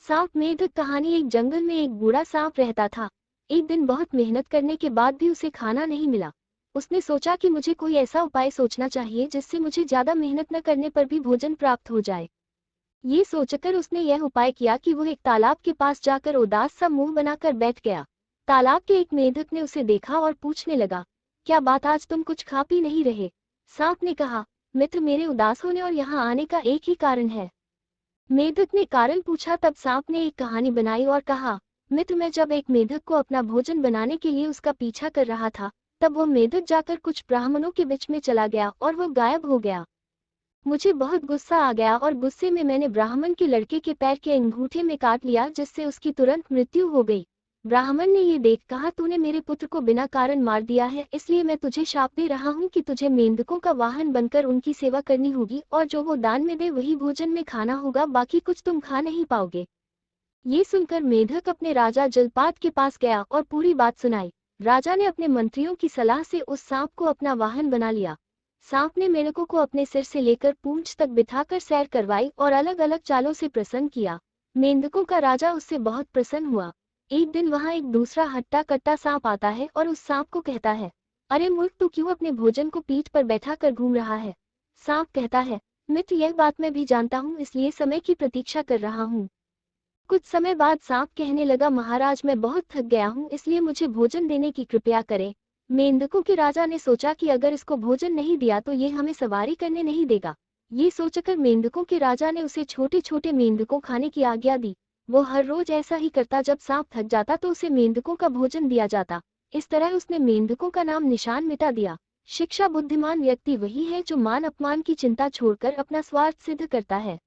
सांप मेढक कहानी। एक जंगल में एक बूढ़ा सांप रहता था। एक दिन बहुत मेहनत करने के बाद भी उसे खाना नहीं मिला। उसने सोचा कि मुझे कोई ऐसा उपाय सोचना चाहिए जिससे मुझे ज्यादा मेहनत न करने पर भी भोजन प्राप्त हो जाए। ये सोचकर उसने यह उपाय किया कि वो एक तालाब के पास जाकर उदास सा मुंह बनाकर बैठ गया। तालाब के एक मेढक ने उसे देखा और पूछने लगा, क्या बात, आज तुम कुछ खा पी नहीं रहे? सांप ने कहा, मित्र, मेरे उदास होने और यहाँ आने का एक ही कारण है। मेढक ने कारण पूछा। तब सांप ने एक कहानी बनाई और कहा, मित्र, मैं जब एक मेढक को अपना भोजन बनाने के लिए उसका पीछा कर रहा था, तब वो मेढक जाकर कुछ ब्राह्मणों के बीच में चला गया और वो गायब हो गया। मुझे बहुत गुस्सा आ गया और गुस्से में मैंने ब्राह्मण के लड़के के पैर के अंगूठे में काट लिया, जिससे उसकी तुरंत मृत्यु हो गई। ब्राह्मण ने ये देख कहा, तूने मेरे पुत्र को बिना कारण मार दिया है, इसलिए मैं तुझे शाप दे रहा हूँ कि तुझे मेंढकों का वाहन बनकर उनकी सेवा करनी होगी और जो वो दान में दे वही भोजन में खाना होगा, बाकी कुछ तुम खा नहीं पाओगे। ये सुनकर मेढक अपने राजा जलपात के पास गया और पूरी बात सुनाई। राजा ने अपने मंत्रियों की सलाह से उस सांप को अपना वाहन बना लिया। सांप ने मेढकों को अपने सिर से लेकर पूंछ तक बिठाकर सैर करवाई और अलग अलग चालों से प्रसन्न किया। मेंढकों का राजा उससे बहुत प्रसन्न हुआ। एक दिन वहां एक दूसरा हट्टा कट्टा सांप आता है और उस सांप को कहता है, अरे मूर्ख, तू क्यों अपने भोजन को पीठ पर बैठा कर घूम रहा है? सांप कहता है, मित्र, यह बात मैं भी जानता हूँ, इसलिए समय की प्रतीक्षा कर रहा हूँ। कुछ समय बाद सांप कहने लगा, महाराज, मैं बहुत थक गया हूँ, इसलिए मुझे भोजन देने की कृपया करें। मेंढकों के राजा ने सोचा कि अगर इसको भोजन नहीं दिया तो ये हमें सवारी करने नहीं देगा। ये सोचकर मेंढकों के राजा ने उसे छोटे छोटे मेंढकों खाने की आज्ञा दी। वो हर रोज ऐसा ही करता, जब सांप थक जाता तो उसे मेंढकों का भोजन दिया जाता। इस तरह उसने मेंढकों का नाम निशान मिटा दिया। शिक्षा, बुद्धिमान व्यक्ति वही है जो मान अपमान की चिंता छोड़कर अपना स्वार्थ सिद्ध करता है।